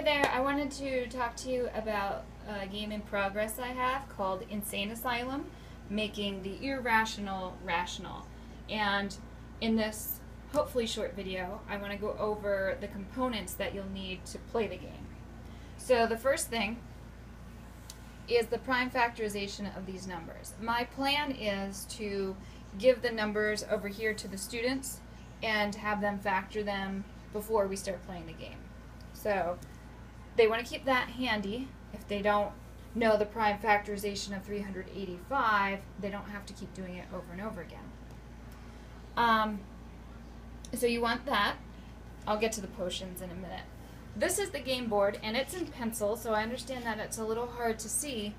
Hey there, I wanted to talk to you about a game in progress I have called Asylum, making the irrational rational. And in this hopefully short video, I want to go over the components that you'll need to play the game. So the first thing is the prime factorization of these numbers. My plan is to give the numbers over here to the students and have them factor them before we start playing the game. So they want to keep that handy. If they don't know the prime factorization of 385, they don't have to keep doing it over and over again. So you want that. I'll get to the potions in a minute. This is the game board, and it's in pencil, so I understand that it's a little hard to see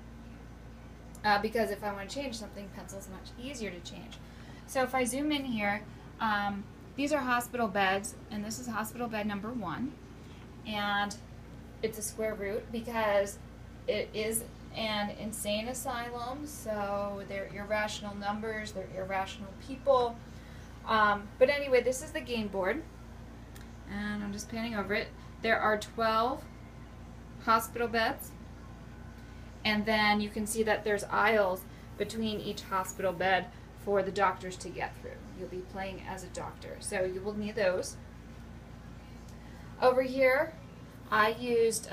because if I want to change something, pencil's much easier to change. So if I zoom in here, these are hospital beds, and this is hospital bed number 1. And it's a square root because it is an insane asylum, so they're irrational numbers, they're irrational people. But anyway, this is the game board, and I'm just panning over it. There are 12 hospital beds, and then you can see that there's aisles between each hospital bed for the doctors to get through. You'll be playing as a doctor, so you will need those. Over here, I used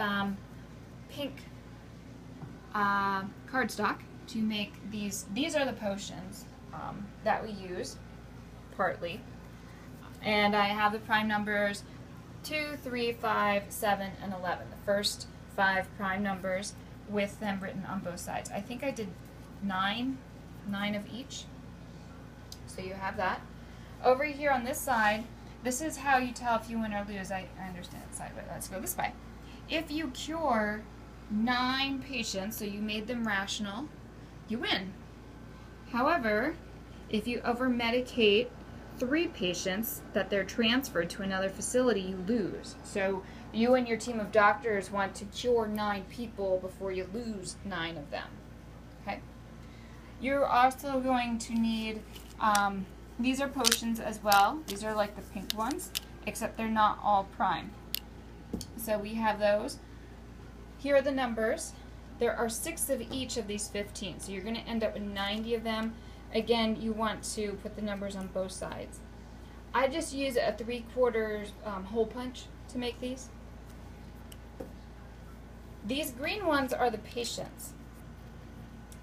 pink cardstock to make these. These are the potions that we use, partly. And I have the prime numbers 2, 3, 5, 7, and 11. The first 5 prime numbers with them written on both sides. I think I did 9 of each. So you have that. Over here on this side, this is how you tell if you win or lose. I understand the side, but let's go this way. If you cure 9 patients, so you made them rational, you win. However, if you over-medicate 3 patients that they're transferred to another facility, you lose. So you and your team of doctors want to cure 9 people before you lose 9 of them. Okay. You're also going to need, these are potions as well. These are like the pink ones, except they're not all prime. So we have those. Here are the numbers. There are 6 of each of these 15, so you're going to end up with 90 of them. Again, you want to put the numbers on both sides. I just use a 3/4 hole punch to make these. These green ones are the patients,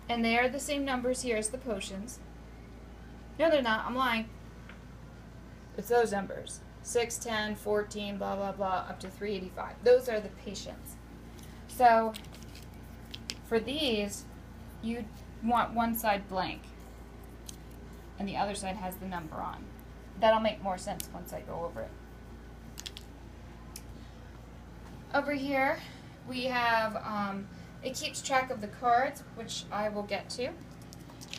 and they are the same numbers here as the potions. No, they're not. I'm lying. It's those numbers. 6, 10, 14, blah, blah, blah, up to 385. Those are the patients. So for these, you want one side blank, and the other side has the number on. That'll make more sense once I go over it. Over here, we have, it keeps track of the cards, which I will get to.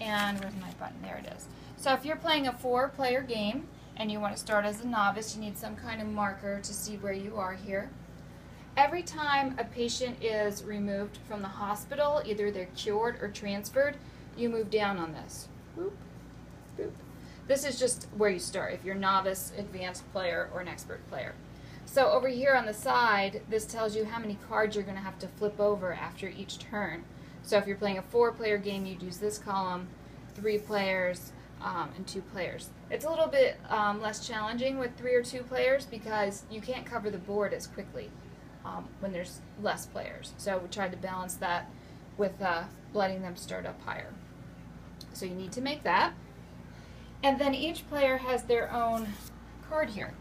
And where's my button? There it is. So if you're playing a 4-player game, and you want to start as a novice, you need some kind of marker to see where you are here. Every time a patient is removed from the hospital, either they're cured or transferred, you move down on this. Boop, boop. This is just where you start, if you're novice, advanced player, or an expert player. So over here on the side, this tells you how many cards you're going to have to flip over after each turn. So if you're playing a 4-player game, you'd use this column, 3 players, and 2 players. It's a little bit less challenging with 3 or 2 players because you can't cover the board as quickly when there's less players. So we tried to balance that with letting them start up higher. So you need to make that. And then each player has their own card here.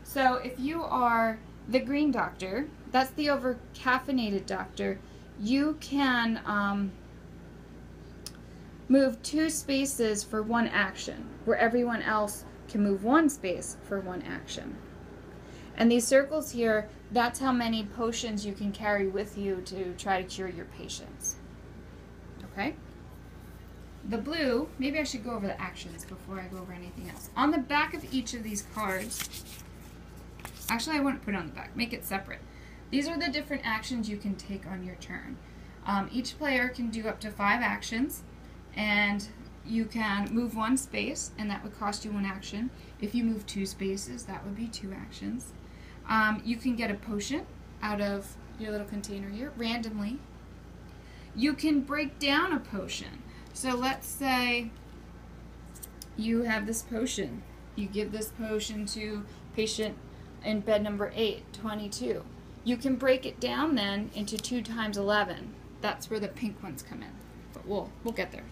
So if you are the green doctor, that's the over-caffeinated doctor, you can move 2 spaces for 1 action, where everyone else can move 1 space for 1 action. And these circles here, that's how many potions you can carry with you to try to cure your patients. Okay? The blue, maybe I should go over the actions before I go over anything else. On the back of each of these cards, actually I wouldn't put it on the back, make it separate. These are the different actions you can take on your turn. Each player can do up to 5 actions, and you can move 1 space, and that would cost you 1 action. If you move 2 spaces, that would be 2 actions. You can get a potion out of your little container here randomly. You can break down a potion. So let's say you have this potion. You give this potion to patient in bed number 822. You can break it down then into 2 times 11. That's where the pink ones come in. But we'll get there.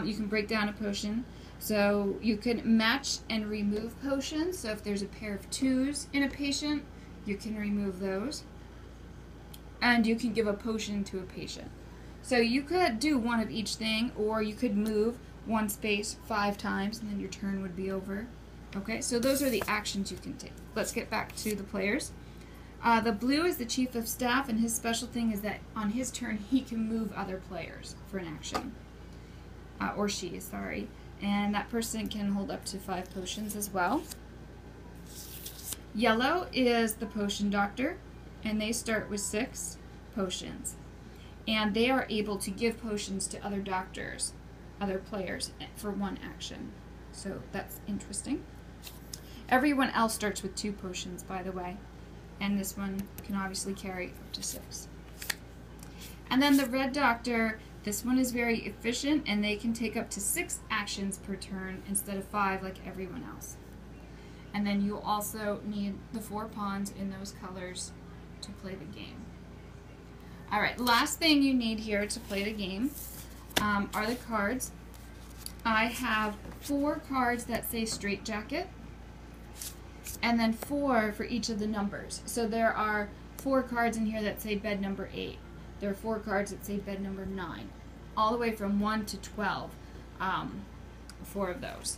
You can break down a potion. So you can match and remove potions. So if there's a pair of 2s in a patient, you can remove those. And you can give a potion to a patient. So you could do one of each thing, or you could move one space 5 times and then your turn would be over. Okay, so those are the actions you can take. Let's get back to the players. The blue is the chief of staff, and his special thing is that on his turn he can move other players for an action. Or she, sorry. And that person can hold up to 5 potions as well. Yellow is the potion doctor, and they start with 6 potions. And they are able to give potions to other doctors, other players, for 1 action. So that's interesting. Everyone else starts with 2 potions, by the way. And this one can obviously carry up to 6. And then the red doctor, this one is very efficient, and they can take up to 6 actions per turn instead of 5 like everyone else. And then you also need the 4 pawns in those colors to play the game. Alright, last thing you need here to play the game are the cards. I have 4 cards that say straitjacket, and then 4 for each of the numbers. So there are 4 cards in here that say bed number 8. There are 4 cards that say bed number 9. All the way from 1 to 12, 4 of those.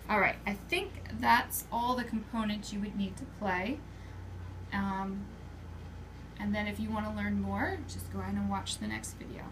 Alright, I think that's all the components you would need to play. And then if you want to learn more, just go ahead and watch the next video.